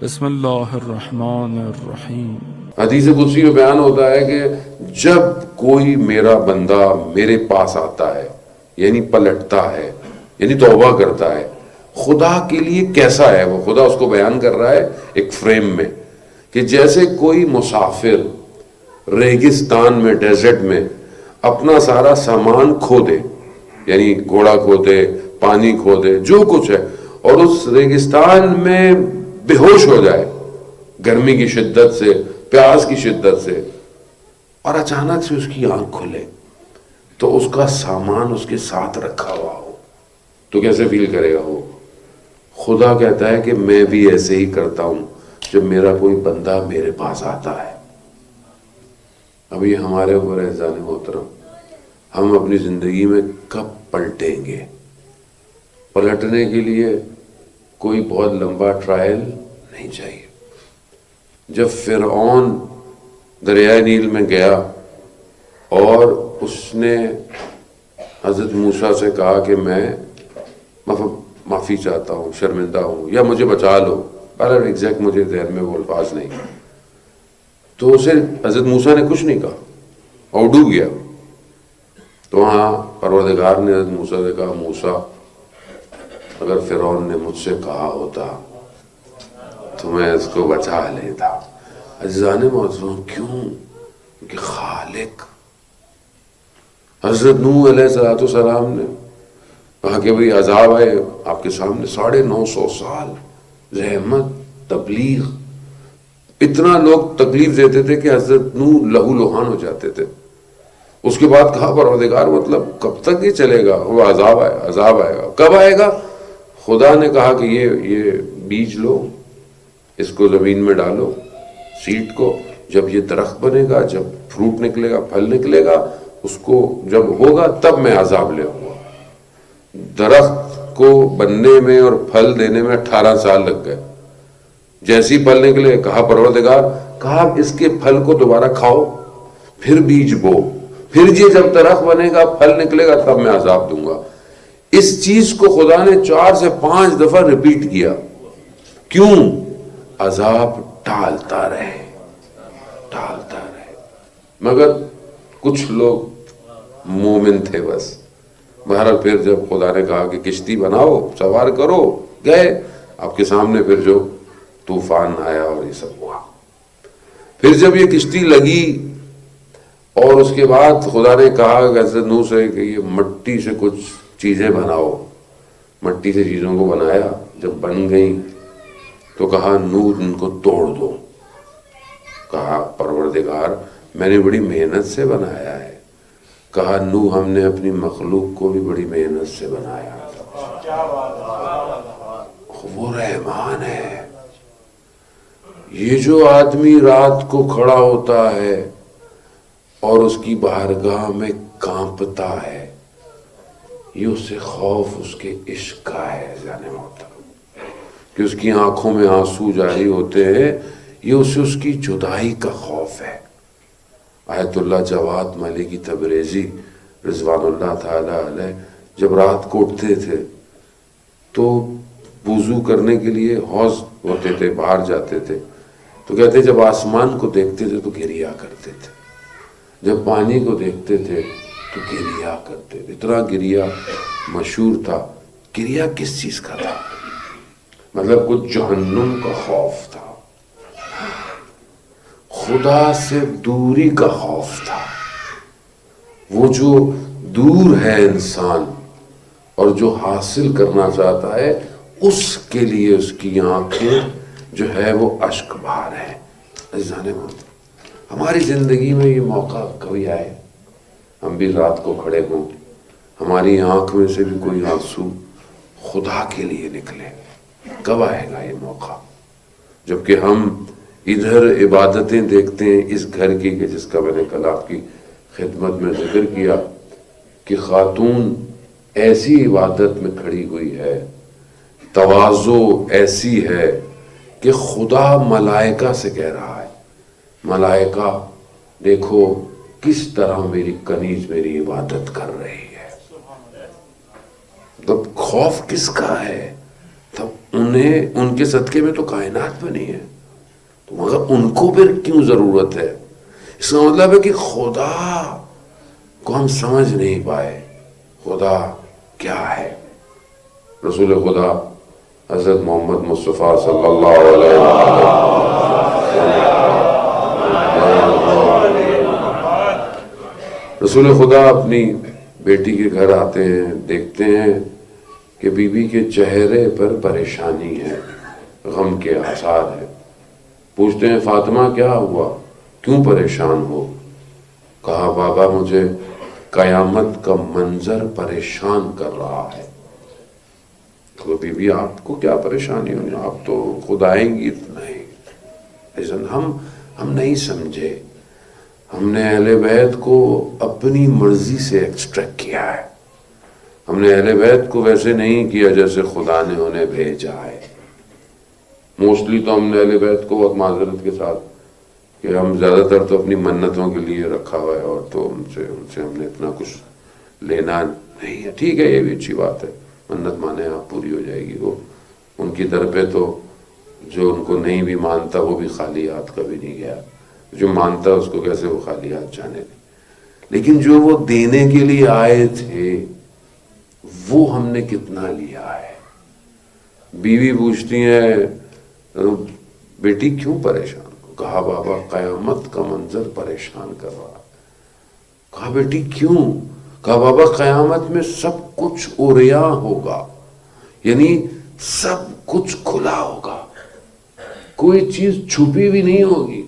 بسم اللہ الرحمن الرحیم۔ حدیث قدسی میں بیان ہوتا ہے کہ جب کوئی میرا بندہ میرے پاس آتا ہے یعنی پلٹتا ہے یعنی توبہ کرتا ہے، خدا کے لیے کیسا ہے وہ، خدا اس کو بیان کر رہا ہے ایک فریم میں کہ جیسے کوئی مسافر ریگستان میں ڈیزرٹ میں اپنا سارا سامان کھو دے، یعنی گھوڑا کھو دے، پانی کھو دے، جو کچھ ہے، اور اس ریگستان میں بے ہوش ہو جائے گرمی کی شدت سے، پیاس کی شدت سے، اور اچانک سے اس کی آنکھ کھلے تو اس کا سامان اس کے ساتھ رکھا ہوا ہو تو کیسے فیل کرے گا وہ؟ خدا کہتا ہے کہ میں بھی ایسے ہی کرتا ہوں جب میرا کوئی بندہ میرے پاس آتا ہے۔ اب یہ ہمارے اوپر احسان محترم، ہم اپنی زندگی میں کب پلٹیں گے؟ پلٹنے کے لیے کوئی بہت لمبا ٹرائل نہیں چاہیے۔ جب فرعون دریائے نیل میں گیا اور اس نے حضرت موسیٰ سے کہا کہ میں معافی چاہتا ہوں، شرمندہ ہوں، یا مجھے بچا لو، بہرحال ایگزیکٹ مجھے ذہن میں وہ الفاظ نہیں، تو اسے حضرت موسیٰ نے کچھ نہیں کہا اور ڈوب گیا۔ تو وہاں پروردگار نے حضرت موسیٰ سے کہا، موسیٰ اگر فرعون نے مجھ سے کہا ہوتا تو میں اس کو بچا لیتا۔ عزیزان معزز، کیوں؟ کہ خالق حضرت نوح علیہ السلام نے کہا کہ بھئی عذاب آئے آپ کے سامنے، 950 سال رحمت، تبلیغ، اتنا لوگ تکلیف دیتے تھے کہ حضرت نوح لہو لہان ہو جاتے تھے۔ اس کے بعد کہا پروردگار مطلب کب تک یہ چلے گا؟ وہ عذاب آئے گا، کب آئے گا؟ خدا نے کہا کہ یہ بیج لو، اس کو زمین میں ڈالو، سیڈ کو، جب یہ درخت بنے گا، جب فروٹ نکلے گا، پھل نکلے گا، اس کو جب ہوگا تب میں عذاب لے آؤں گا۔ درخت کو بننے میں اور پھل دینے میں 18 سال لگ گئے۔ جیسی پھل نکلے کہا پروردگار، کہا اس کے پھل کو دوبارہ کھاؤ، پھر بیج بو، پھر یہ جب درخت بنے گا، پھل نکلے گا، تب میں عذاب دوں گا۔ اس چیز کو خدا نے 4 سے 5 دفعہ ریپیٹ کیا۔ کیوں؟ عذاب ٹالتا رہے۔ مگر کچھ لوگ مومن تھے بس۔ بہرحال پھر جب خدا نے کہا کہ کشتی بناؤ، سوار کرو، گئے، آپ کے سامنے پھر جو طوفان آیا اور یہ سب ہوا۔ پھر جب یہ کشتی لگی اور اس کے بعد خدا نے کہا کہ حضرت نوح سے کہ یہ مٹی سے کچھ چیزیں بناؤ، مٹی سے چیزوں کو بنایا، جب بن گئیں تو کہا نوح ان کو توڑ دو۔ کہا پروردگار میں نے بڑی محنت سے بنایا ہے۔ کہا نوح ہم نے اپنی مخلوق کو بھی بڑی محنت سے بنایا، وہ رحمان ہے۔ یہ جو آدمی رات کو کھڑا ہوتا ہے اور اس کی بارگاہ میں کانپتا ہے، یہ اس سے خوف اس کے عشق کا ہے جانے محترم، کہ اس کی آنکھوں میں آنسو جاری ہوتے ہیں، یہ اسے اس کی جدائی کا خوف ہے۔ آیت اللہ جواد ملکی تبریزی رضوان اللہ تعالی علیہ جب رات کو اٹھتے تھے تو وضو کرنے کے لیے حوض ہوتے تھے، باہر جاتے تھے، تو کہتے جب آسمان کو دیکھتے تھے تو گریا کرتے تھے، جب پانی کو دیکھتے تھے تو گریا کرتے تھے۔ اتنا گریا مشہور تھا۔ گریا کس چیز کا تھا؟ مطلب کچھ جہنم کا خوف تھا، خدا سے دوری کا خوف تھا۔ وہ جو دور ہے انسان اور جو حاصل کرنا چاہتا ہے، اس کے لیے اس کی آنکھیں جو ہے وہ اشک بہا رہے ہیں۔ عزیزان محترم، ہماری زندگی میں یہ موقع کبھی آئے ہم بھی رات کو کھڑے ہوں، ہماری آنکھ میں سے بھی کوئی آنسو خدا کے لیے نکلے؟ کب آئے گا یہ موقع؟ جبکہ ہم ادھر عبادتیں دیکھتے ہیں اس گھر کی، کہ جس کا میں نے کل آپ کی خدمت میں ذکر کیا کہ خاتون ایسی عبادت میں کھڑی ہوئی ہے، تواضع ایسی ہے کہ خدا ملائکہ سے کہہ رہا ہے، ملائکہ دیکھو کس طرح میری کنیز میری عبادت کر رہی ہے۔ تب خوف کس کا ہے؟ تب انہیں ان کے صدقے میں تو کائنات بنی ہے، تو مگر ان کو پھر کیوں ضرورت ہے؟ اس کا مطلب ہے کہ خدا کو ہم سمجھ نہیں پائے خدا کیا ہے۔ رسول خدا حضرت محمد مصطفیٰ صلی اللہ علیہ وسلم، رسول خدا اپنی بیٹی کے گھر آتے ہیں، دیکھتے ہیں کہ بیوی کے چہرے پر پریشانی ہے، غم کے آثار ہیں۔ پوچھتے ہیں فاطمہ کیا ہوا، کیوں پریشان ہو؟ کہا بابا مجھے قیامت کا منظر پریشان کر رہا ہے۔ تو بیوی آپ کو کیا پریشانی ہونی، آپ تو خود آئیں گی؟ نہیں، لیکن ہم نہیں سمجھے، ہم نے اہل بیت کو اپنی مرضی سے ایکسٹریکٹ کیا ہے، ہم نے اہل بیت کو ویسے نہیں کیا جیسے خدا نے انہیں بھیجا ہے۔ موسٹلی تو ہم نے اہل بیت کو بہت معذرت کے ساتھ کہ ہم زیادہ تر تو اپنی منتوں کے لیے رکھا ہوا ہے، اور تو ان سے ہم نے اتنا کچھ لینا نہیں ہے۔ ٹھیک ہے، یہ بھی اچھی بات ہے، منت مانے آپ پوری ہو جائے گی۔ وہ ان کی در پہ تو جو ان کو نہیں بھی مانتا وہ بھی خالی ہاتھ کبھی نہیں گیا، جو مانتا اس کو کیسے وہ خالی ہاتھ جانے دے۔ لیکن جو وہ دینے کے لیے آئے تھے وہ ہم نے کتنا لیا ہے۔ بیوی پوچھتی ہیں بیٹی کیوں پریشان؟ کہا بابا قیامت کا منظر پریشان کر رہا۔ کہا بیٹی کیوں؟ کہا بابا قیامت میں سب کچھ عریاں ہوگا، یعنی سب کچھ کھلا ہوگا، کوئی چیز چھپی بھی نہیں ہوگی۔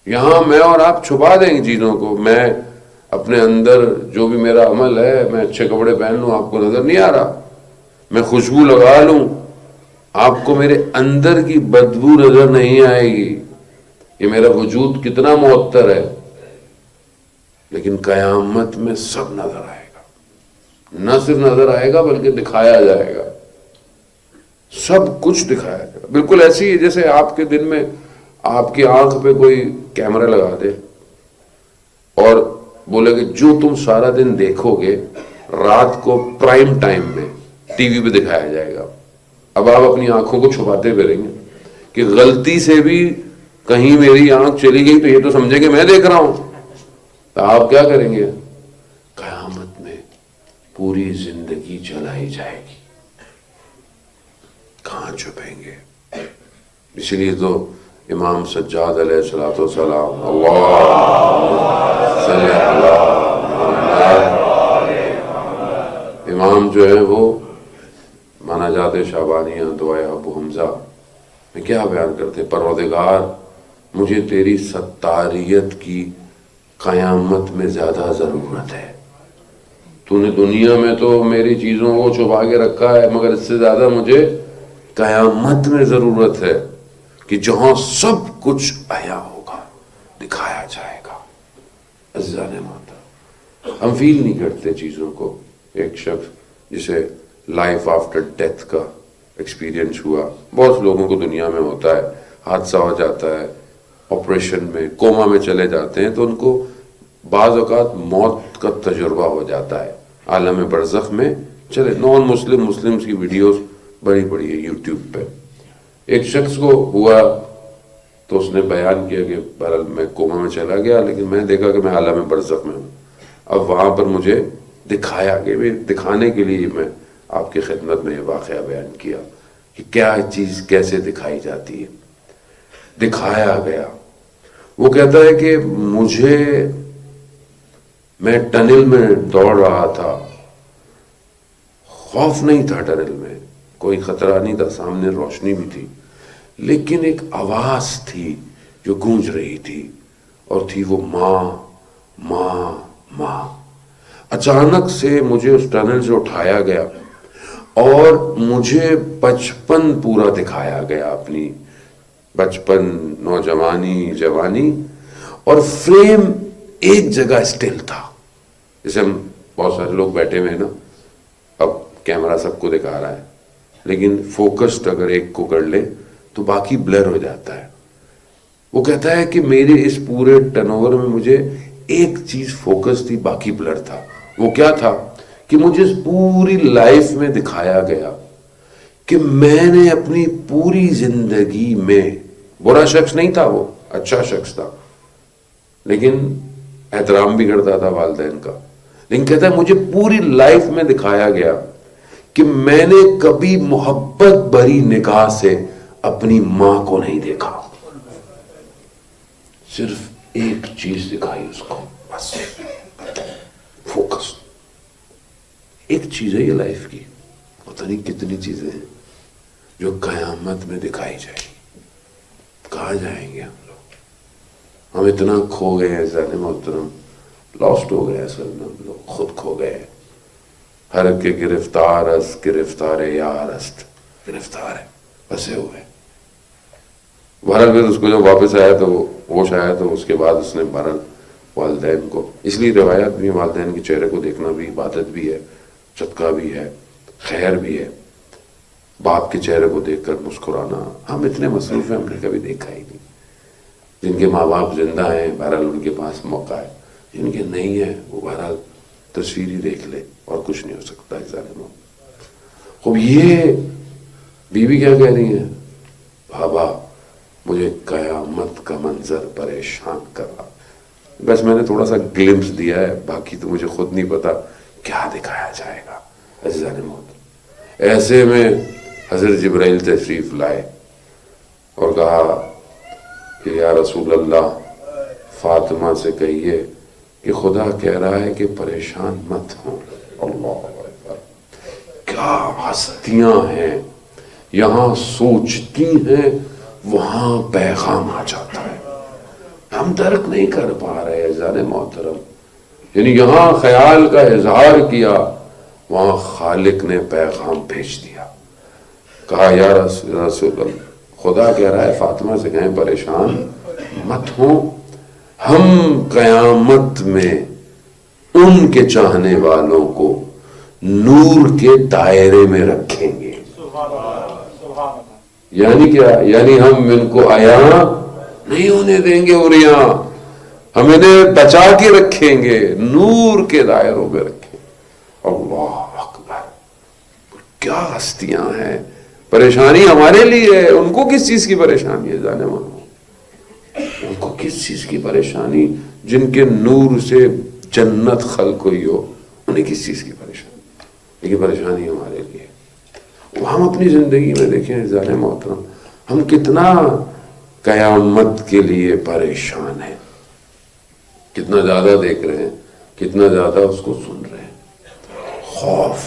یہاں میں اور آپ چھپا دیں گے چیزوں کو، میں اپنے اندر جو بھی میرا عمل ہے، میں اچھے کپڑے پہن لوں آپ کو نظر نہیں آ رہا، میں خوشبو لگا لوں آپ کو میرے اندر کی بدبو نظر نہیں آئے گی، یہ میرا وجود کتنا معطر ہے۔ لیکن قیامت میں سب نظر آئے گا، نہ صرف نظر آئے گا بلکہ دکھایا جائے گا، سب کچھ دکھایا جائے گا۔ بالکل ایسی ہے جیسے آپ کے دن میں آپ کی آنکھ پہ کوئی کیمرہ لگا دے اور بولے کہ جو تم سارا دن دیکھو گے رات کو پرائم ٹائم میں ٹی وی پہ دکھایا جائے گا۔ اب آپ اپنی آنکھوں کو چھپاتے پھریں گے کہ غلطی سے بھی کہیں میری آنکھ چلی گئی تو یہ تو سمجھیں گے میں دیکھ رہا ہوں، تو آپ کیا کریں گے؟ قیامت میں پوری زندگی جلائی جائے گی، کہاں چھپیں گے؟ اس لیے تو امام سجاد علیہ الصلوۃ والسلام صلی اللہ امام جو ہے وہ مناجات شعبانیہ دعائے ابو حمزہ میں کیا بیان کرتے؟ پروردگار مجھے تیری ستاریت کی قیامت میں زیادہ ضرورت ہے، تو نے دنیا میں تو میری چیزوں کو چھپا کے رکھا ہے، مگر اس سے زیادہ مجھے قیامت میں ضرورت ہے کہ جہاں سب کچھ عیاں ہوگا، دکھایا جائے گا۔ عزیزان محترم، ہم فیل نہیں کرتے چیزوں کو۔ ایک شخص جسے لائف آفٹر ڈیتھ کا ایکسپیرینس ہوا، بہت لوگوں کو دنیا میں ہوتا ہے، حادثہ ہو جاتا ہے، آپریشن میں کوما میں چلے جاتے ہیں تو ان کو بعض اوقات موت کا تجربہ ہو جاتا ہے، عالم برزخ میں چلے۔ نان مسلمز کی ویڈیوز بڑی بڑی ہے یوٹیوب پہ۔ ایک شخص کو ہوا تو اس نے بیان کیا کہ بہرحال میں کوما میں چلا گیا لیکن میں دیکھا کہ میں عالم برزخ میں ہوں، اب وہاں پر مجھے دکھایا کہ دکھانے کے لیے میں آپ کی خدمت میں یہ واقعہ بیان کیا کہ کیا چیز کیسے دکھائی جاتی ہے۔ دکھایا گیا، وہ کہتا ہے کہ میں ٹنل میں دوڑ رہا تھا، خوف نہیں تھا، ٹنل میں کوئی خطرہ نہیں تھا، سامنے روشنی بھی تھی، لیکن ایک آواز تھی جو گونج رہی تھی اور تھی وہ ماں ماں ماں۔ اچانک سے مجھے اس ٹنل سے اٹھایا گیا اور مجھے بچپن پورا دکھایا گیا، اپنی بچپن، نوجوانی، جوانی، اور فریم ایک جگہ اسٹل تھا۔ جیسے ہم بہت سارے لوگ بیٹھے ہوئے ہیں نا، اب کیمرہ سب کو دکھا رہا ہے لیکن فوکسڈ اگر ایک کو کر لے تو باقی بلر ہو جاتا ہے۔ وہ کہتا ہے کہ میرے اس پورے ٹرن اوور میں مجھے ایک چیز فوکس تھی، باقی بلر تھا۔ وہ کیا تھا کہ مجھے اس پوری لائف میں دکھایا گیا کہ میں نے اپنی پوری زندگی میں، برا شخص نہیں تھا وہ، اچھا شخص تھا، لیکن احترام بھی کرتا تھا والدین کا، لیکن کہتا ہے مجھے پوری لائف میں دکھایا گیا کہ میں نے کبھی محبت بھری نگاہ سے اپنی ماں کو نہیں دیکھا، صرف ایک چیز دکھائی اس کو، بس فوکس، ایک چیز ہے یہ لائف کی، پتہ نہیں کتنی چیزیں ہیں جو قیامت میں دکھائی جائیں گی، کہاں جائیں گے ہم لوگ؟ ہم اتنا کھو گئے ہیں ذہن محترم، لاسٹ ہو گئے اصل میں، ہم لوگ خود کھو گئے، ہر کے گرفتار است گرفتار یار است، گرفتار ہے، پھنسے ہوئے۔ بہرحال پھر اس کو جب واپس آیا تو ہوش آیا تو اس کے بعد اس نے بہرحال والدین کو، اس لیے روایات بھی والدین کے چہرے کو دیکھنا بھی عبادت بھی ہے، صدقہ بھی ہے، خیر بھی ہے، باپ کے چہرے کو دیکھ کر مسکرانا، ہم اتنے مصروف ہیں ہم نے کبھی دیکھا ہی نہیں۔ جن کے ماں باپ زندہ ہیں بہرحال ان کے پاس موقع ہے، جن کے نہیں ہے وہ بہرحال تصویر ہی دیکھ لے اور کچھ نہیں ہو سکتا ہے ظالموں۔ خوب یہ بیوی کیا کہہ رہی ہیں؟ بابا مجھے قیامت کا منظر پریشان کر رہا، بس میں نے تھوڑا سا گلمپس دیا ہے، باقی تو مجھے خود نہیں پتا کیا دکھایا جائے گا عزیزان موت۔ ایسے میں حضرت جبرائیل تشریف لائے اور کہا کہ یا رسول اللہ فاطمہ سے کہیے کہ خدا کہہ رہا ہے کہ پریشان مت ہوں۔ اللہ اکبر، کیا ہستیاں ہیں، یہاں سوچتی ہیں وہاں پیغام آ جاتا ہے، ہم درک نہیں کر پا رہے عزیزان محترم، یعنی یہاں خیال کا اظہار کیا، وہاں خالق نے پیغام بھیج دیا۔ کہا یا رسول اللہ خدا کہہ رہا ہے فاطمہ سے کہیں پریشان مت ہوں، ہم قیامت میں ان کے چاہنے والوں کو نور کے دائرے میں رکھیں گے۔ یعنی کیا؟ یعنی ہم ان کو عیاں نہیں ہونے دیں گے، اور یہاں ہم انہیں بچا کے رکھیں گے، نور کے دائروں میں رکھیں گے۔ اللہ اکبر، کیا ہستیاں ہیں! پریشانی ہمارے لیے ہے، ان کو کس چیز کی پریشانی ہے جانے والوں؟ ان کو کس چیز کی پریشانی؟ جن کے نور سے جنت خلق ہوئی ہو، انہیں کس چیز کی پریشانی؟ لیکن پریشانی ہمارے لیے۔ ہم اپنی زندگی میں دیکھیں عزیزان محترم، ہم کتنا قیامت کے لیے پریشان ہیں، کتنا زیادہ دیکھ رہے ہیں، کتنا زیادہ اس کو سن رہے ہیں۔ خوف